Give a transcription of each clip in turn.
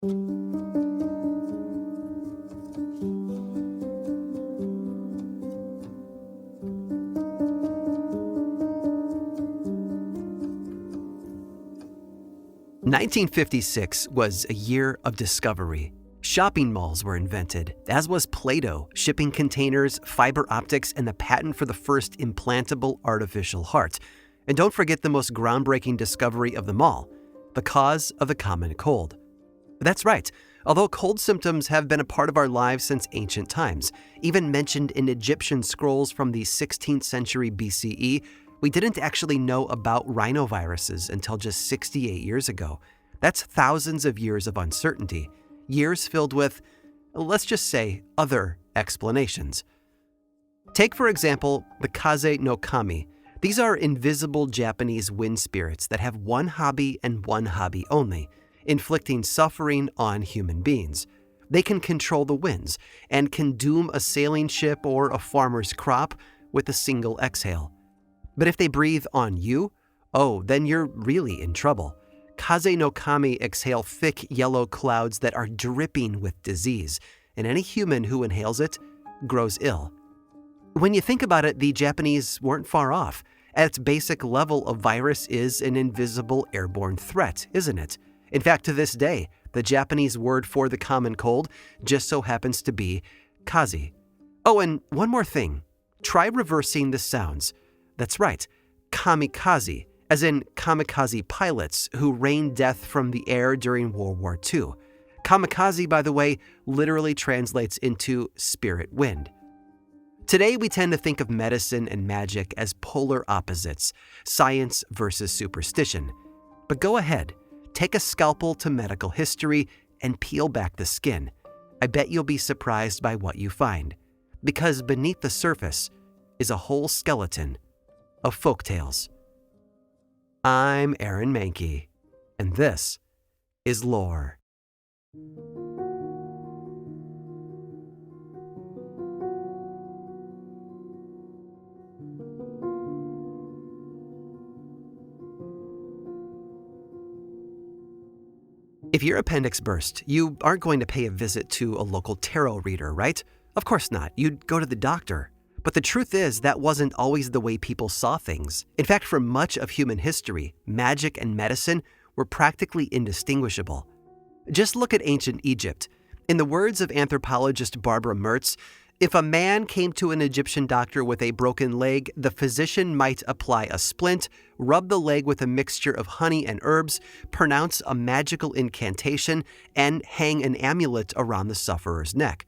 1956 was a year of discovery. Shopping malls were invented, as was Play-Doh, shipping containers, fiber optics, and the patent for the first implantable artificial heart. And don't forget the most groundbreaking discovery of them all, the cause of the common cold. That's right, although cold symptoms have been a part of our lives since ancient times, even mentioned in Egyptian scrolls from the 16th century BCE, we didn't actually know about rhinoviruses until just 68 years ago. That's thousands of years of uncertainty, years filled with, let's just say, other explanations. Take, for example, the Kaze no Kami. These are invisible Japanese wind spirits that have one hobby and one hobby only, inflicting suffering on human beings. They can control the winds and can doom a sailing ship or a farmer's crop with a single exhale. But if they breathe on you, then you're really in trouble. Kaze no Kami exhale thick yellow clouds that are dripping with disease, and any human who inhales it grows ill. When you think about it, the Japanese weren't far off. At its basic level, a virus is an invisible airborne threat, isn't it? In fact, to this day, the Japanese word for the common cold just so happens to be kaze. Oh, and one more thing. Try reversing the sounds. That's right, kamikaze, as in kamikaze pilots who rained death from the air during World War II. Kamikaze, by the way, literally translates into spirit wind. Today, we tend to think of medicine and magic as polar opposites, science versus superstition. But go ahead, take a scalpel to medical history and peel back the skin. I bet you'll be surprised by what you find, because beneath the surface is a whole skeleton of folktales. I'm Aaron Mankey, and this is Lore. If your appendix burst, you aren't going to pay a visit to a local tarot reader, right? Of course not. You'd go to the doctor. But the truth is, that wasn't always the way people saw things. In fact, for much of human history, magic and medicine were practically indistinguishable. Just look at ancient Egypt. In the words of anthropologist Barbara Mertz, if a man came to an Egyptian doctor with a broken leg, the physician might apply a splint, rub the leg with a mixture of honey and herbs, pronounce a magical incantation, and hang an amulet around the sufferer's neck.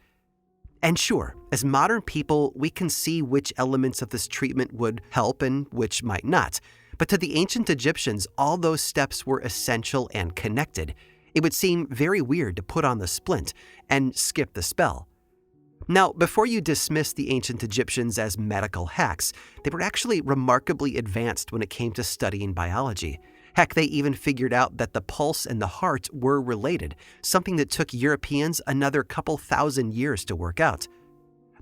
And sure, as modern people, we can see which elements of this treatment would help and which might not. But to the ancient Egyptians, all those steps were essential and connected. It would seem very weird to put on the splint and skip the spell. Now, before you dismiss the ancient Egyptians as medical hacks, they were actually remarkably advanced when it came to studying biology. Heck, they even figured out that the pulse and the heart were related, something that took Europeans another couple thousand years to work out.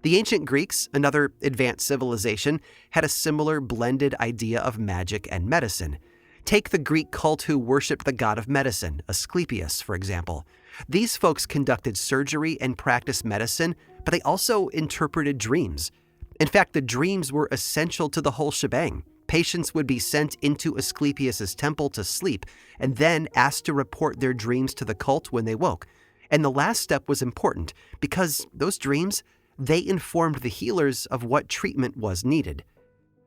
The ancient Greeks, another advanced civilization, had a similar blended idea of magic and medicine. Take the Greek cult who worshipped the god of medicine, Asclepius, for example. These folks conducted surgery and practiced medicine, but they also interpreted dreams. In fact, the dreams were essential to the whole shebang. Patients would be sent into Asclepius's temple to sleep and then asked to report their dreams to the cult when they woke. And the last step was important because those dreams, they informed the healers of what treatment was needed.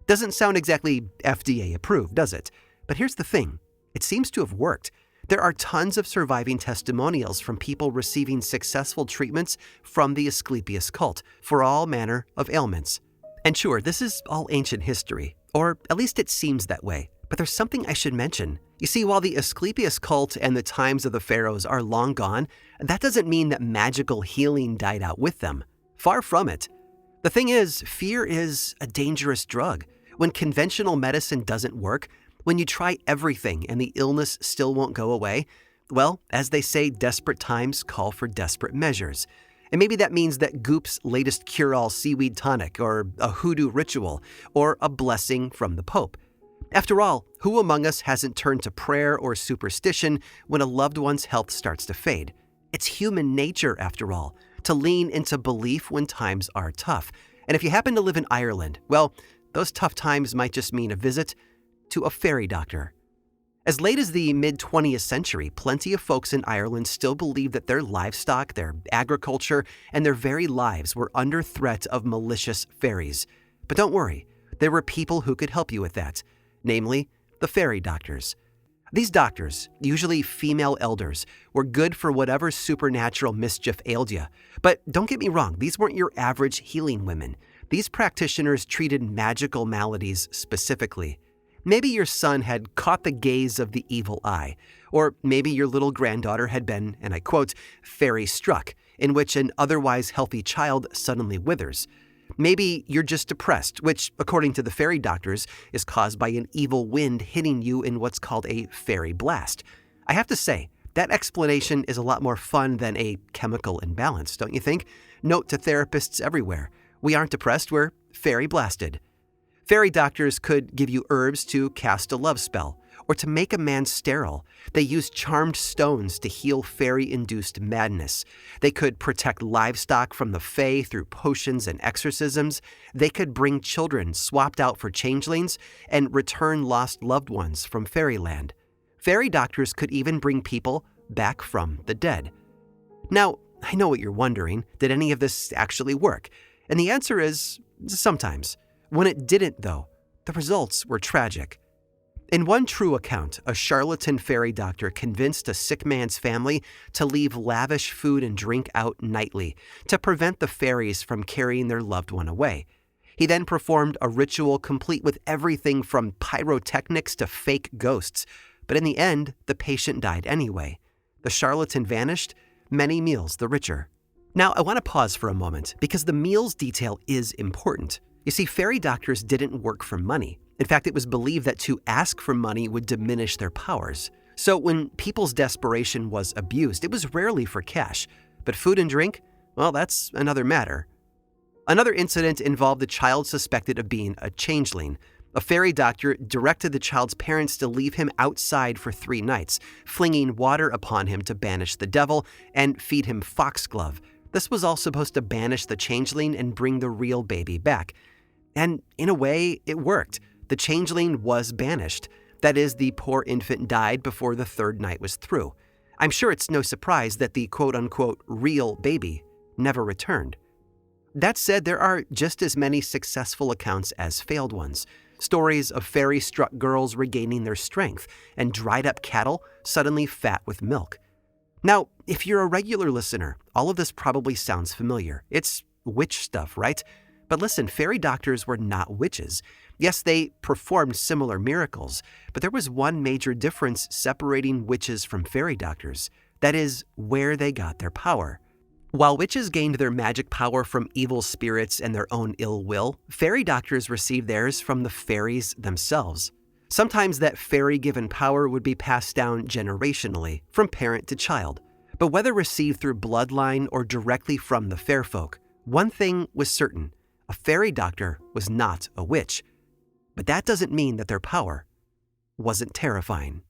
Doesn't sound exactly FDA approved, does it? But here's the thing. It seems to have worked. There are tons of surviving testimonials from people receiving successful treatments from the Asclepius cult for all manner of ailments. And sure, this is all ancient history, or at least it seems that way. But there's something I should mention. You see, while the Asclepius cult and the times of the pharaohs are long gone, that doesn't mean that magical healing died out with them. Far from it. The thing is, fear is a dangerous drug. When conventional medicine doesn't work, when you try everything and the illness still won't go away, well, as they say, desperate times call for desperate measures. And maybe that means that Goop's latest cure-all seaweed tonic, or a hoodoo ritual, or a blessing from the Pope. After all, who among us hasn't turned to prayer or superstition when a loved one's health starts to fade? It's human nature, after all, to lean into belief when times are tough. And if you happen to live in Ireland, well, those tough times might just mean a visit to a fairy doctor. As late as the mid-20th century, plenty of folks in Ireland still believed that their livestock, their agriculture, and their very lives were under threat of malicious fairies. But don't worry, there were people who could help you with that, namely the fairy doctors. These doctors, usually female elders, were good for whatever supernatural mischief ailed you. But don't get me wrong, these weren't your average healing women. These practitioners treated magical maladies specifically. Maybe your son had caught the gaze of the evil eye, or maybe your little granddaughter had been, and I quote, fairy struck, in which an otherwise healthy child suddenly withers. Maybe you're just depressed, which, according to the fairy doctors, is caused by an evil wind hitting you in what's called a fairy blast. I have to say, that explanation is a lot more fun than a chemical imbalance, don't you think? Note to therapists everywhere, we aren't depressed, we're fairy blasted. Fairy doctors could give you herbs to cast a love spell, or to make a man sterile. They used charmed stones to heal fairy-induced madness. They could protect livestock from the fae through potions and exorcisms. They could bring children swapped out for changelings and return lost loved ones from fairyland. Fairy doctors could even bring people back from the dead. Now, I know what you're wondering. Did any of this actually work? And the answer is sometimes. When it didn't, though, the results were tragic. In one true account, a charlatan fairy doctor convinced a sick man's family to leave lavish food and drink out nightly to prevent the fairies from carrying their loved one away. He then performed a ritual complete with everything from pyrotechnics to fake ghosts, but in the end, the patient died anyway. The charlatan vanished, many meals the richer. Now, I want to pause for a moment because the meals detail is important. You see, fairy doctors didn't work for money. In fact, it was believed that to ask for money would diminish their powers. So when people's desperation was abused, it was rarely for cash. But food and drink? Well, that's another matter. Another incident involved a child suspected of being a changeling. A fairy doctor directed the child's parents to leave him outside for 3 nights, flinging water upon him to banish the devil and feed him foxglove. This was all supposed to banish the changeling and bring the real baby back. And in a way, it worked. The changeling was banished. That is, the poor infant died before the 3rd night was through. I'm sure it's no surprise that the quote-unquote real baby never returned. That said, there are just as many successful accounts as failed ones. Stories of fairy-struck girls regaining their strength and dried-up cattle suddenly fat with milk. Now, if you're a regular listener, all of this probably sounds familiar. It's witch stuff, right? But listen, fairy doctors were not witches. Yes, they performed similar miracles, but there was one major difference separating witches from fairy doctors. That is, where they got their power. While witches gained their magic power from evil spirits and their own ill will, fairy doctors received theirs from the fairies themselves. Sometimes that fairy-given power would be passed down generationally, from parent to child. But whether received through bloodline or directly from the fair folk, one thing was certain. A fairy doctor was not a witch. But that doesn't mean that their power wasn't terrifying.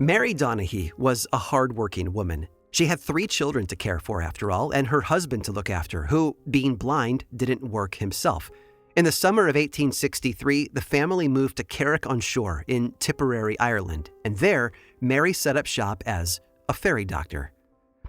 Mary Donaghy was a hard-working woman. She had 3 children to care for, after all, and her husband to look after, who, being blind, didn't work himself. In the summer of 1863, the family moved to Carrick-on-Shore in Tipperary, Ireland, and there, Mary set up shop as a fairy doctor.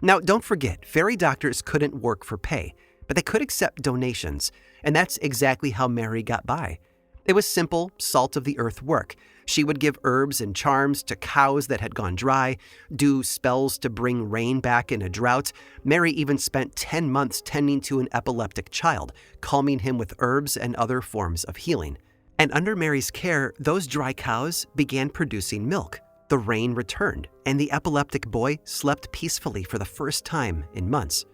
Now, don't forget, fairy doctors couldn't work for pay, but they could accept donations, and that's exactly how Mary got by. It was simple, salt-of-the-earth work. She would give herbs and charms to cows that had gone dry, do spells to bring rain back in a drought. Mary even spent 10 months tending to an epileptic child, calming him with herbs and other forms of healing. And under Mary's care, those dry cows began producing milk. The rain returned, and the epileptic boy slept peacefully for the first time in months.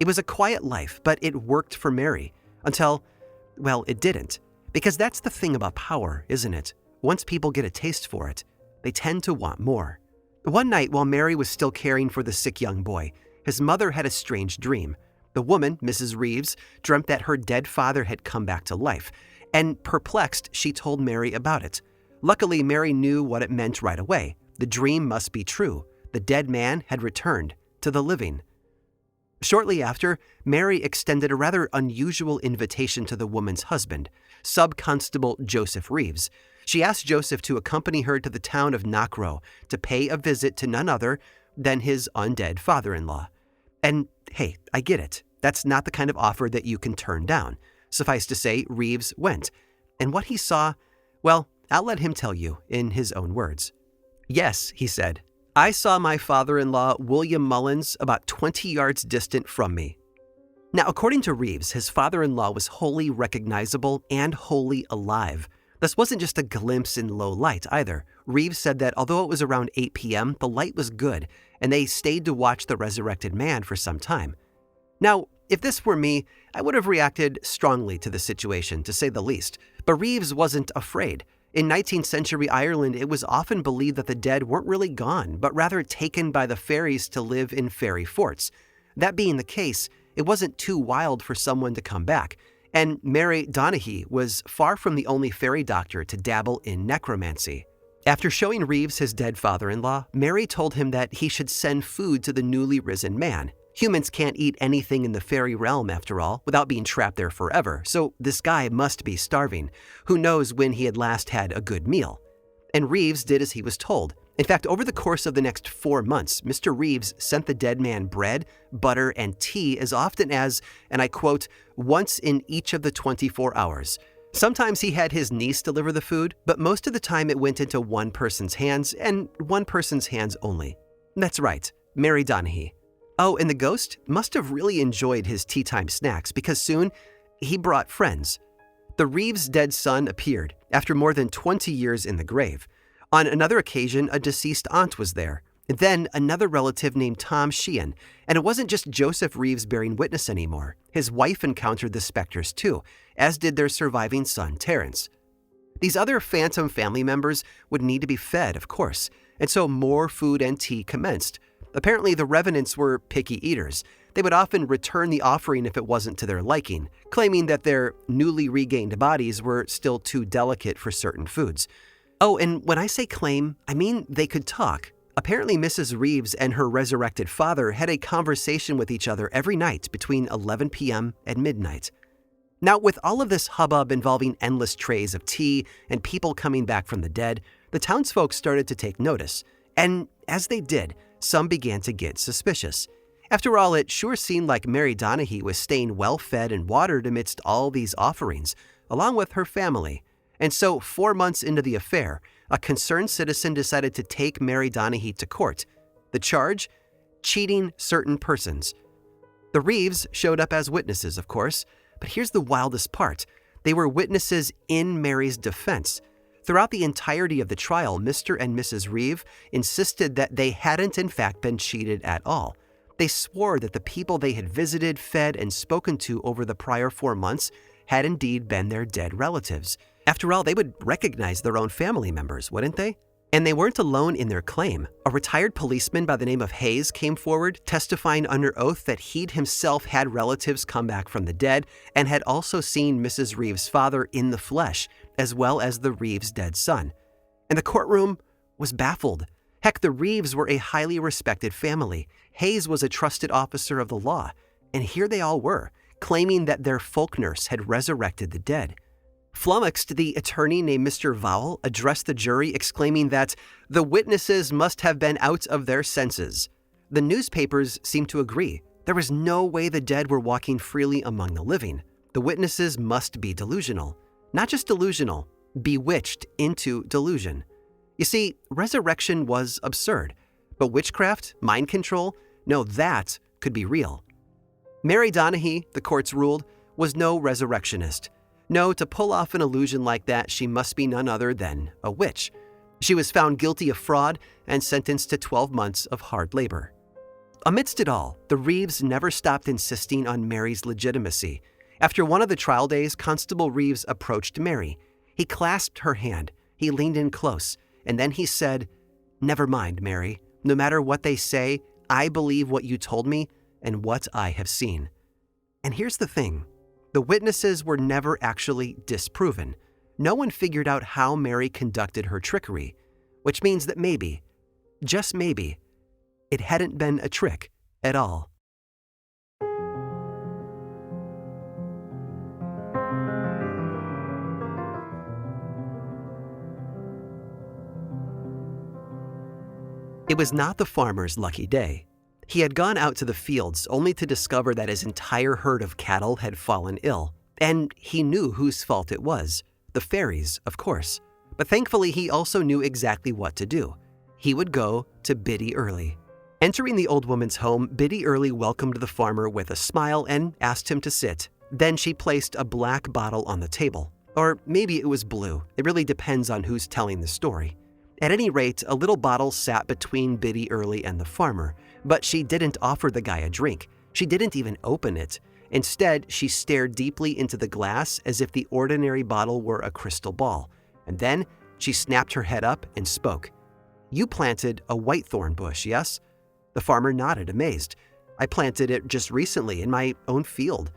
It was a quiet life, but it worked for Mary. Until, well, it didn't. Because that's the thing about power, isn't it? Once people get a taste for it, they tend to want more. One night, while Mary was still caring for the sick young boy, his mother had a strange dream. The woman, Mrs. Reeves, dreamt that her dead father had come back to life, and perplexed, she told Mary about it. Luckily, Mary knew what it meant right away. The dream must be true. The dead man had returned to the living. Shortly after, Mary extended a rather unusual invitation to the woman's husband, Sub-Constable Joseph Reeves. She asked Joseph to accompany her to the town of Knockrow to pay a visit to none other than his undead father-in-law. And hey, I get it. That's not the kind of offer that you can turn down. Suffice to say, Reeves went. And what he saw, well, I'll let him tell you in his own words. "Yes," he said, "I saw my father-in-law, William Mullins, about 20 yards distant from me." Now, according to Reeves, his father-in-law was wholly recognizable and wholly alive. This wasn't just a glimpse in low light either. Reeves said that although it was around 8 p.m., the light was good, and they stayed to watch the resurrected man for some time. Now, if this were me, I would have reacted strongly to the situation, to say the least. But Reeves wasn't afraid. In 19th century Ireland, it was often believed that the dead weren't really gone, but rather taken by the fairies to live in fairy forts. That being the case, it wasn't too wild for someone to come back, and Mary Donaghy was far from the only fairy doctor to dabble in necromancy. After showing Reeves his dead father-in-law, Mary told him that he should send food to the newly risen man. Humans can't eat anything in the fairy realm, after all, without being trapped there forever, so this guy must be starving. Who knows when he had last had a good meal? And Reeves did as he was told. In fact, over the course of the next 4 months, Mr. Reeves sent the dead man bread, butter, and tea as often as, and I quote, once in each of the 24 hours. Sometimes he had his niece deliver the food, but most of the time it went into one person's hands, and one person's hands only. That's right, Mary Donaghy. Oh, and the ghost must have really enjoyed his tea time snacks because soon he brought friends. The Reeves' dead son appeared after more than 20 years in the grave. On another occasion, a deceased aunt was there. And then another relative named Tom Sheehan. And it wasn't just Joseph Reeves bearing witness anymore. His wife encountered the specters too, as did their surviving son, Terence. These other phantom family members would need to be fed, of course, and so more food and tea commenced. Apparently, the revenants were picky eaters. They would often return the offering if it wasn't to their liking, claiming that their newly regained bodies were still too delicate for certain foods. Oh, and when I say claim, I mean they could talk. Apparently, Mrs. Reeves and her resurrected father had a conversation with each other every night between 11 p.m. and midnight. Now, with all of this hubbub involving endless trays of tea and people coming back from the dead, the townsfolk started to take notice. And as they did, some began to get suspicious. After all, it sure seemed like Mary Donaghy was staying well-fed and watered amidst all these offerings, along with her family. And so, 4 months into the affair, a concerned citizen decided to take Mary Donaghy to court. The charge? Cheating certain persons. The Reeves showed up as witnesses, of course, but here's the wildest part. They were witnesses in Mary's defense. Throughout the entirety of the trial, Mr. and Mrs. Reeve insisted that they hadn't in fact been cheated at all. They swore that the people they had visited, fed, and spoken to over the prior 4 months had indeed been their dead relatives. After all, they would recognize their own family members, wouldn't they? And they weren't alone in their claim. A retired policeman by the name of Hayes came forward, testifying under oath that he'd himself had relatives come back from the dead and had also seen Mrs. Reeves' father in the flesh, as well as the Reeves' dead son. And the courtroom was baffled. Heck, the Reeves were a highly respected family. Hayes was a trusted officer of the law. And here they all were, claiming that their folk nurse had resurrected the dead. Flummoxed, the attorney named Mr. Vowell addressed the jury, exclaiming that the witnesses must have been out of their senses. The newspapers seemed to agree. There was no way the dead were walking freely among the living. The witnesses must be delusional. Not just delusional, bewitched into delusion. You see, resurrection was absurd. But witchcraft, mind control, no, that could be real. Mary Donaghy, the courts ruled, was no resurrectionist. No, to pull off an illusion like that, she must be none other than a witch. She was found guilty of fraud and sentenced to 12 months of hard labor. Amidst it all, the Reeves never stopped insisting on Mary's legitimacy. After one of the trial days, Constable Reeves approached Mary. He clasped her hand, he leaned in close, and then he said, "Never mind, Mary. No matter what they say, I believe what you told me and what I have seen." And here's the thing. The witnesses were never actually disproven. No one figured out how Mary conducted her trickery, which means that maybe, just maybe, it hadn't been a trick at all. It was not the farmer's lucky day. He had gone out to the fields only to discover that his entire herd of cattle had fallen ill, and he knew whose fault it was. The fairies, of course. But thankfully, he also knew exactly what to do. He would go to Biddy Early. Entering the old woman's home, Biddy Early welcomed the farmer with a smile and asked him to sit. Then she placed a black bottle on the table. Or maybe it was blue. It really depends on who's telling the story. At any rate, a little bottle sat between Biddy Early and the farmer, but she didn't offer the guy a drink. She didn't even open it. Instead, she stared deeply into the glass as if the ordinary bottle were a crystal ball. And then she snapped her head up and spoke. "You planted a whitethorn bush, yes?" The farmer nodded, amazed. "I planted it just recently in my own field."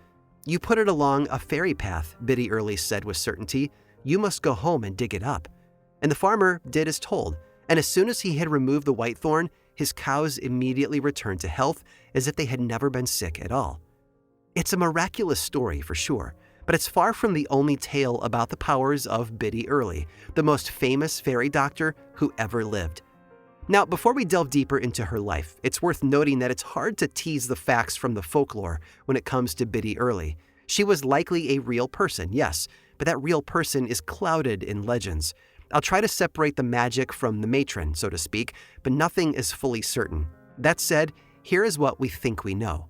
"You put it along a fairy path," Biddy Early said with certainty. "You must go home and dig it up." And the farmer did as told, and as soon as he had removed the whitethorn, his cows immediately returned to health as if they had never been sick at all. It's a miraculous story for sure, but it's far from the only tale about the powers of Biddy Early, the most famous fairy doctor who ever lived. Now, before we delve deeper into her life, it's worth noting that it's hard to tease the facts from the folklore when it comes to Biddy Early. She was likely a real person, yes, but that real person is clouded in legends. I'll try to separate the magic from the matron, so to speak, but nothing is fully certain. That said, here is what we think we know.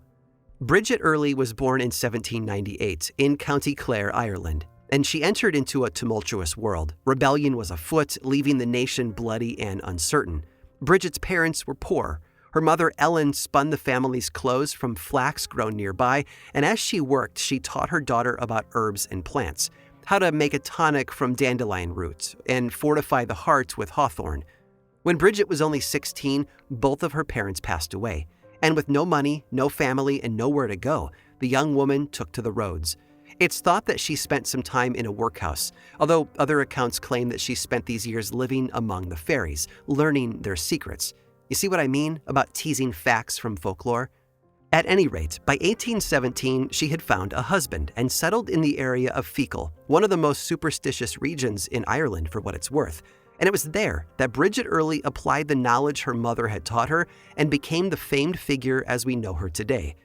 Bridget Early was born in 1798 in County Clare, Ireland, and she entered into a tumultuous world. Rebellion was afoot, leaving the nation bloody and uncertain. Bridget's parents were poor. Her mother, Ellen, spun the family's clothes from flax grown nearby, and as she worked, she taught her daughter about herbs and plants, how to make a tonic from dandelion roots, and fortify the heart with hawthorn. When Bridget was only 16, both of her parents passed away, and with no money, no family, and nowhere to go, the young woman took to the roads. It's thought that she spent some time in a workhouse, although other accounts claim that she spent these years living among the fairies, learning their secrets. You see what I mean about teasing facts from folklore? At any rate, by 1817, she had found a husband and settled in the area of Feakle, one of the most superstitious regions in Ireland for what it's worth. And it was there that Bridget Early applied the knowledge her mother had taught her and became the famed figure as we know her today,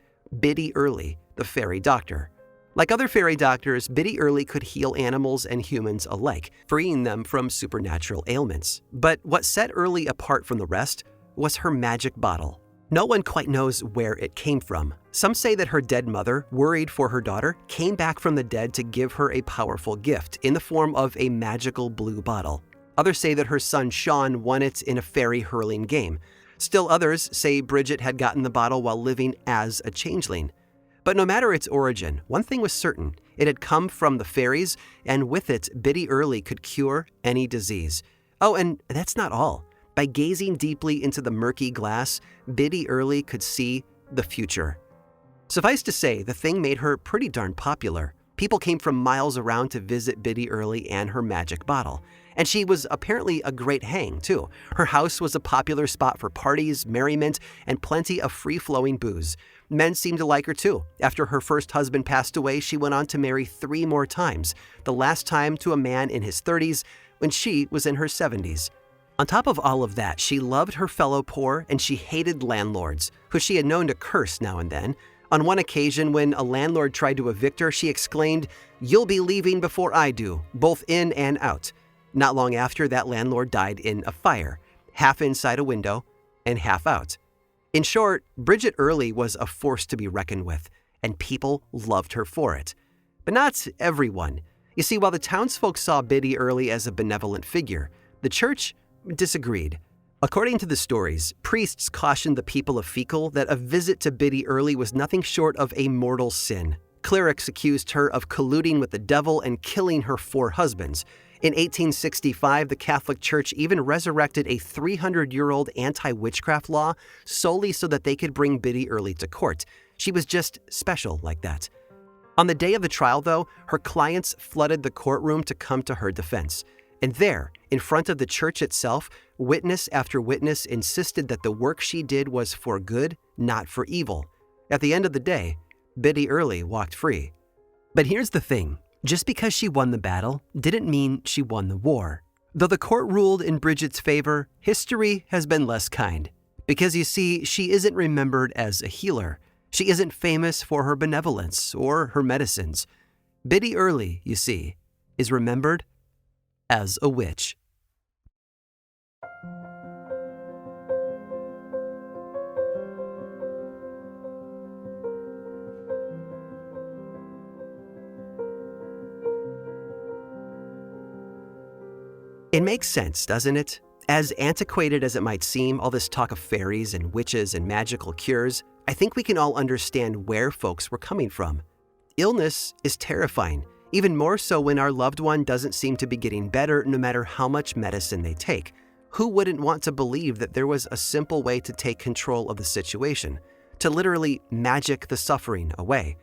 Biddy Early, the fairy doctor. Like other fairy doctors, Biddy Early could heal animals and humans alike, freeing them from supernatural ailments. But what set Early apart from the rest was her magic bottle. No one quite knows where it came from. Some say that her dead mother, worried for her daughter, came back from the dead to give her a powerful gift in the form of a magical blue bottle. Others say that her son Sean won it in a fairy hurling game. Still others say Bridget had gotten the bottle while living as a changeling. But no matter its origin, one thing was certain. It had come from the fairies, and with it, Biddy Early could cure any disease. Oh, and that's not all. By gazing deeply into the murky glass, Biddy Early could see the future. Suffice to say, the thing made her pretty darn popular. People came from miles around to visit Biddy Early and her magic bottle. And she was apparently a great hang, too. Her house was a popular spot for parties, merriment, and plenty of free-flowing booze. Men seemed to like her, too. After her first husband passed away, she went on to marry 3 more times, the last time to a man in his 30s when she was in her 70s. On top of all of that, she loved her fellow poor and she hated landlords, who she had known to curse now and then. On one occasion, when a landlord tried to evict her, she exclaimed, "You'll be leaving before I do, both in and out." Not long after, that landlord died in a fire, half inside a window and half out. In short, Bridget Early was a force to be reckoned with, and people loved her for it. But not everyone. You see, while the townsfolk saw Biddy Early as a benevolent figure, the church disagreed. According to the stories, priests cautioned the people of Feakle that a visit to Biddy Early was nothing short of a mortal sin. Clerics accused her of colluding with the devil and killing her 4 husbands. In 1865, the Catholic Church even resurrected a 300-year-old anti-witchcraft law solely so that they could bring Biddy Early to court. She was just special like that. On the day of the trial, though, her clients flooded the courtroom to come to her defense. And there, in front of the church itself, witness after witness insisted that the work she did was for good, not for evil. At the end of the day, Biddy Early walked free. But here's the thing. Just because she won the battle didn't mean she won the war. Though the court ruled in Bridget's favor, history has been less kind. Because you see, she isn't remembered as a healer. She isn't famous for her benevolence or her medicines. Biddy Early, you see, is remembered as a witch. It makes sense, doesn't it? As antiquated as it might seem, all this talk of fairies and witches and magical cures, I think we can all understand where folks were coming from. Illness is terrifying, even more so when our loved one doesn't seem to be getting better no matter how much medicine they take. Who wouldn't want to believe that there was a simple way to take control of the situation, to literally magic the suffering away?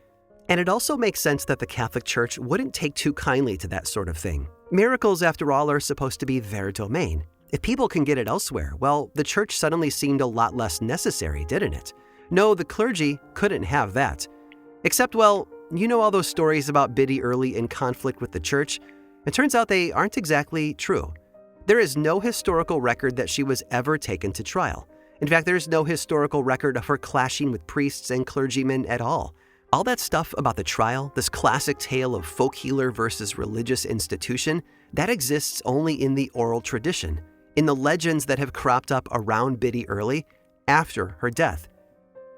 And it also makes sense that the Catholic Church wouldn't take too kindly to that sort of thing. Miracles, after all, are supposed to be their domain. If people can get it elsewhere, well, the church suddenly seemed a lot less necessary, didn't it? No, the clergy couldn't have that. Except, well, you know all those stories about Biddy Early in conflict with the church? It turns out they aren't exactly true. There is no historical record that she was ever taken to trial. In fact, there's no historical record of her clashing with priests and clergymen at all. All that stuff about the trial, this classic tale of folk healer versus religious institution, that exists only in the oral tradition, in the legends that have cropped up around Biddy Early after her death.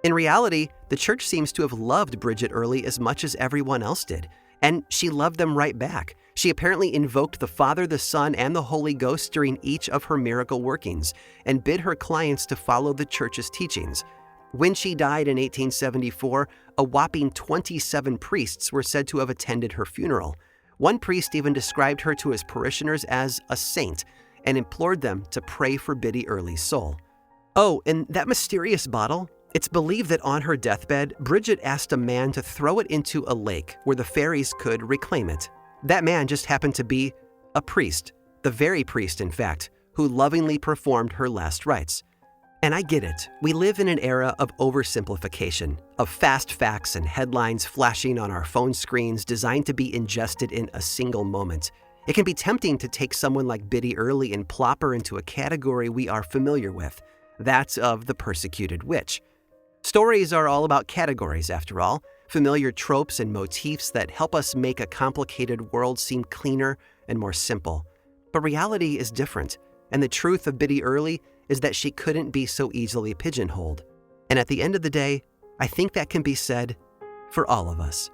In reality, the church seems to have loved Bridget Early as much as everyone else did, and she loved them right back. She apparently invoked the Father, the Son, and the Holy Ghost during each of her miracle workings, and bid her clients to follow the church's teachings. When she died in 1874, a whopping 27 priests were said to have attended her funeral. One priest even described her to his parishioners as a saint and implored them to pray for Biddy Early's soul. Oh, and that mysterious bottle? It's believed that on her deathbed, Bridget asked a man to throw it into a lake where the fairies could reclaim it. That man just happened to be a priest, the very priest, in fact, who lovingly performed her last rites. And I get it. We live in an era of oversimplification, of fast facts and headlines flashing on our phone screens designed to be ingested in a single moment. It can be tempting to take someone like Biddy Early and plop her into a category we are familiar with, that of the persecuted witch. Stories are all about categories, after all, familiar tropes and motifs that help us make a complicated world seem cleaner and more simple. But reality is different, and the truth of Biddy Early is that she couldn't be so easily pigeonholed. And at the end of the day, I think that can be said for all of us.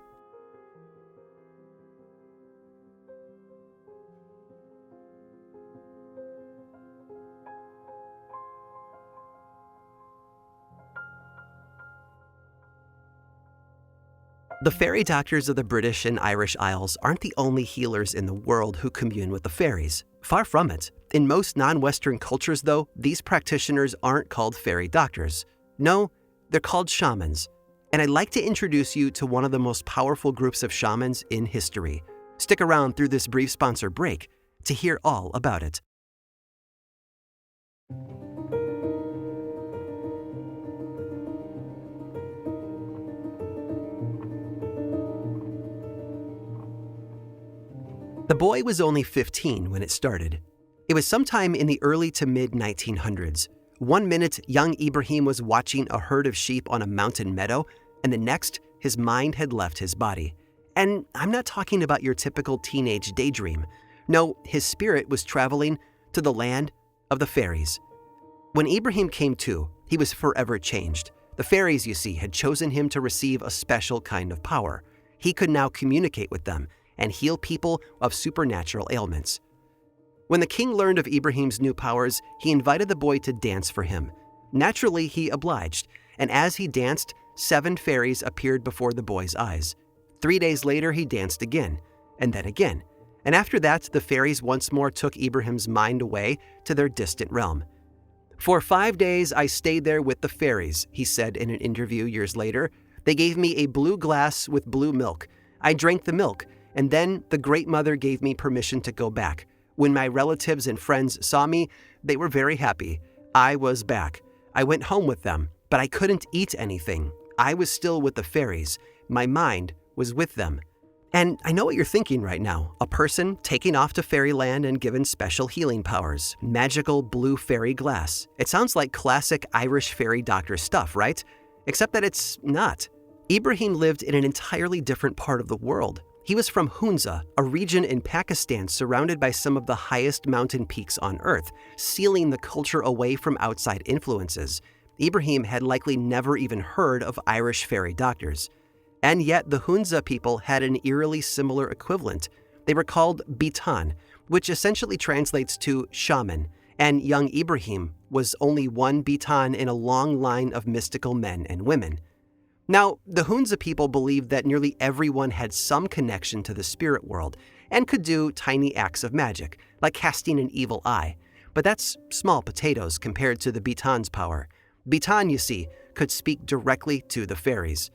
The fairy doctors of the British and Irish Isles aren't the only healers in the world who commune with the fairies. Far from it. In most non-Western cultures, though, these practitioners aren't called fairy doctors. No, they're called shamans. And I'd like to introduce you to one of the most powerful groups of shamans in history. Stick around through this brief sponsor break to hear all about it. The boy was only 15 when it started. It was sometime in the early to mid-1900s. One minute, young Ibrahim was watching a herd of sheep on a mountain meadow, and the next, his mind had left his body. And I'm not talking about your typical teenage daydream. No, his spirit was traveling to the land of the fairies. When Ibrahim came to, he was forever changed. The fairies, you see, had chosen him to receive a special kind of power. He could now communicate with them and heal people of supernatural ailments. When the king learned of Ibrahim's new powers, he invited the boy to dance for him. Naturally, he obliged, and as he danced, 7 fairies appeared before the boy's eyes. 3 days later, he danced again, and then again. And after that, the fairies once more took Ibrahim's mind away to their distant realm. "For 5 days, I stayed there with the fairies," he said in an interview years later. "They gave me a blue glass with blue milk. I drank the milk, and then the Great Mother gave me permission to go back. When my relatives and friends saw me, they were very happy. I was back. I went home with them, but I couldn't eat anything. I was still with the fairies. My mind was with them. And I know what you're thinking right now. A person taken off to fairyland and given special healing powers. Magical blue fairy glass. It sounds like classic Irish fairy doctor stuff, right? Except that it's not. Ibrahim lived in an entirely different part of the world. He was from Hunza, a region in Pakistan surrounded by some of the highest mountain peaks on Earth, sealing the culture away from outside influences. Ibrahim had likely never even heard of Irish fairy doctors. And yet the Hunza people had an eerily similar equivalent. They were called Bitan, which essentially translates to shaman, and young Ibrahim was only one Bitan in a long line of mystical men and women. Now, the Hunza people believed that nearly everyone had some connection to the spirit world and could do tiny acts of magic, like casting an evil eye. But that's small potatoes compared to the Bitan's power. Bitan, you see, could speak directly to the fairies.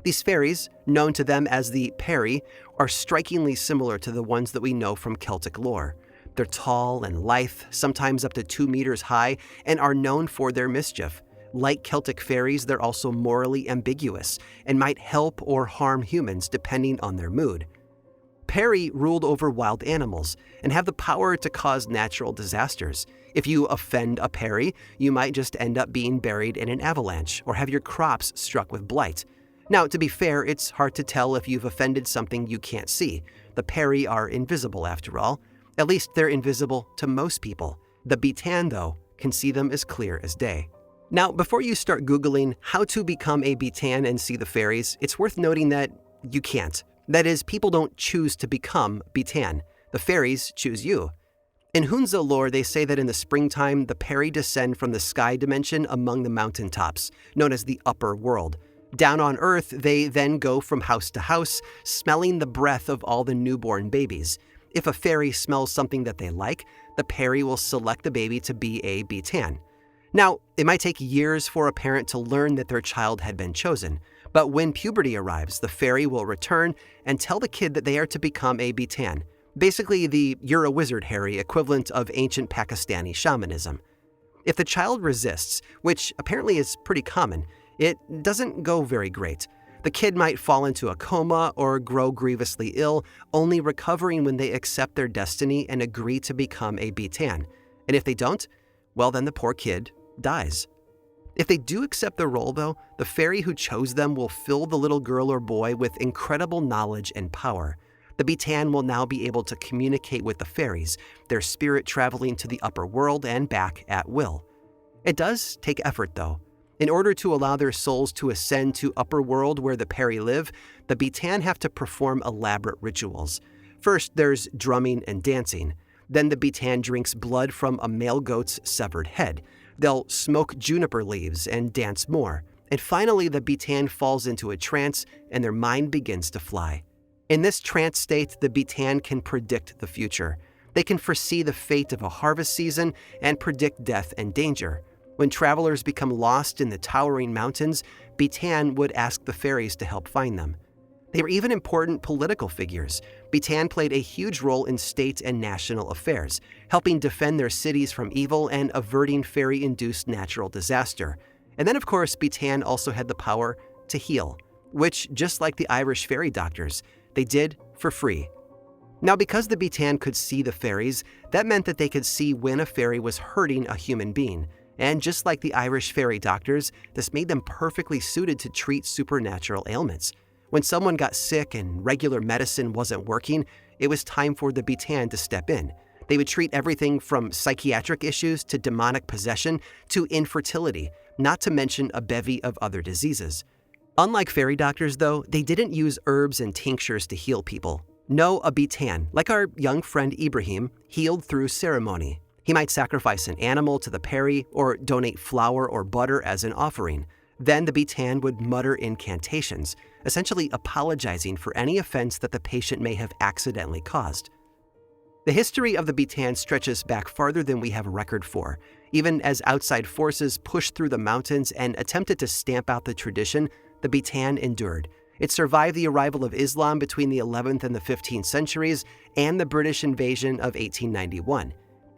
These fairies, known to them as the Peri, are strikingly similar to the ones that we know from Celtic lore. They're tall and lithe, sometimes up to 2 meters high, and are known for their mischief. Like Celtic fairies, they're also morally ambiguous and might help or harm humans depending on their mood. Peri ruled over wild animals and have the power to cause natural disasters. If you offend a Peri, you might just end up being buried in an avalanche or have your crops struck with blight. Now, to be fair, it's hard to tell if you've offended something you can't see. The Peri are invisible after all. At least they're invisible to most people. The Bitan, though, can see them as clear as day. Now, before you start Googling how to become a Bitan and see the fairies, it's worth noting that you can't. That is, people don't choose to become Bitan. The fairies choose you. In Hunza lore, they say that in the springtime, the Peri descend from the sky dimension among the mountaintops, known as the upper world. Down on Earth, they then go from house to house, smelling the breath of all the newborn babies. If a fairy smells something that they like, the Peri will select the baby to be a Bitan. Now, it might take years for a parent to learn that their child had been chosen, but when puberty arrives, the fairy will return and tell the kid that they are to become a Bitan, basically the "you're a wizard, Harry" equivalent of ancient Pakistani shamanism. If the child resists, which apparently is pretty common, it doesn't go very great. The kid might fall into a coma or grow grievously ill, only recovering when they accept their destiny and agree to become a Bitan. And if they don't, well, then the poor kid dies. If they do accept the role, though, the fairy who chose them will fill the little girl or boy with incredible knowledge and power. The Bitan will now be able to communicate with the fairies, their spirit traveling to the upper world and back at will. It does take effort, though. In order to allow their souls to ascend to upper world where the Peri live, the Bitan have to perform elaborate rituals. First, there's drumming and dancing. Then the Bitan drinks blood from a male goat's severed head. They'll smoke juniper leaves and dance more. And finally, the Bitan falls into a trance and their mind begins to fly. In this trance state, the Bitan can predict the future. They can foresee the fate of a harvest season and predict death and danger. When travelers become lost in the towering mountains, Bitan would ask the fairies to help find them. They were even important political figures. Bitan played a huge role in state and national affairs, helping defend their cities from evil and averting fairy-induced natural disaster. And then, of course, Bitan also had the power to heal, which, just like the Irish fairy doctors, they did for free. Now, because the Bitan could see the fairies, that meant that they could see when a fairy was hurting a human being. And just like the Irish fairy doctors, this made them perfectly suited to treat supernatural ailments. When someone got sick and regular medicine wasn't working, it was time for the Bitan to step in. They would treat everything from psychiatric issues to demonic possession to infertility, not to mention a bevy of other diseases. Unlike fairy doctors, though, they didn't use herbs and tinctures to heal people. No, a Bitan, like our young friend Ibrahim, healed through ceremony. He might sacrifice an animal to the Peri or donate flour or butter as an offering. Then the Bitan would mutter incantations, essentially apologizing for any offense that the patient may have accidentally caused. The history of the Bitan stretches back farther than we have a record for. Even as outside forces pushed through the mountains and attempted to stamp out the tradition, the Bitan endured. It survived the arrival of Islam between the 11th and the 15th centuries and the British invasion of 1891.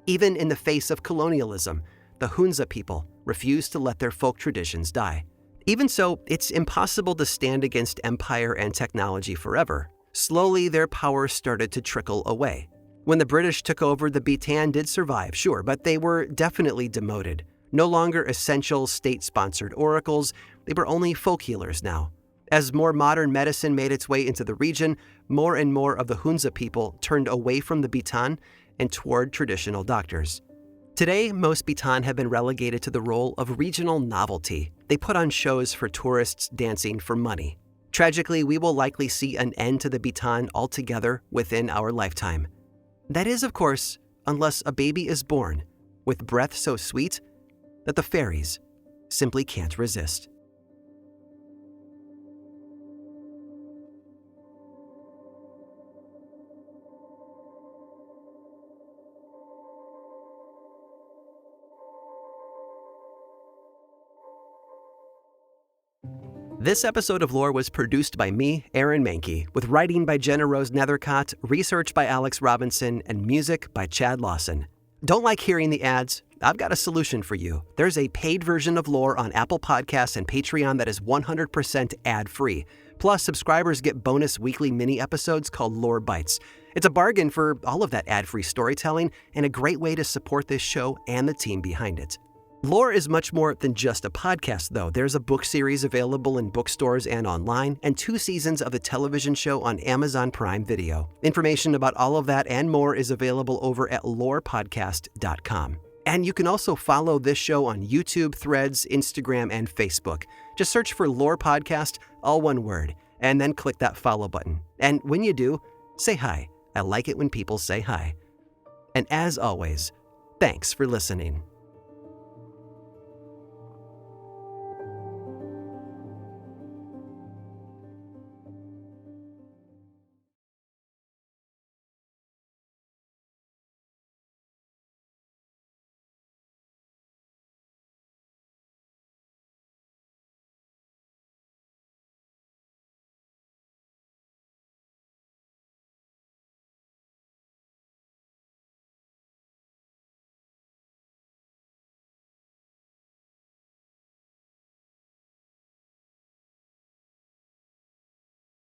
Even in the face of colonialism, the Hunza people refused to let their folk traditions die. Even so, it's impossible to stand against empire and technology forever. Slowly, their power started to trickle away. When the British took over, the Bitan did survive, sure, but they were definitely demoted. No longer essential state-sponsored oracles, they were only folk healers now. As more modern medicine made its way into the region, more and more of the Hunza people turned away from the Bitan and toward traditional doctors. Today, most Bitan have been relegated to the role of regional novelty. They put on shows for tourists dancing for money. Tragically, we will likely see an end to the Bitan altogether within our lifetime. That is, of course, unless a baby is born with breath so sweet that the fairies simply can't resist. This episode of Lore was produced by me, Aaron Mahnke, with writing by Jenna Rose Nethercott, research by Alex Robinson, and music by Chad Lawson. Don't like hearing the ads? I've got a solution for you. There's a paid version of Lore on Apple Podcasts and Patreon that is 100% ad-free. Plus, subscribers get bonus weekly mini episodes called Lore Bites. It's a bargain for all of that ad-free storytelling and a great way to support this show and the team behind it. Lore is much more than just a podcast, though. There's a book series available in bookstores and online, and 2 seasons of the television show on Amazon Prime Video. Information about all of that and more is available over at lorepodcast.com. And you can also follow this show on YouTube, Threads, Instagram, and Facebook. Just search for Lore Podcast, all one word, and then click that follow button. And when you do, say hi. I like it when people say hi. And as always, thanks for listening.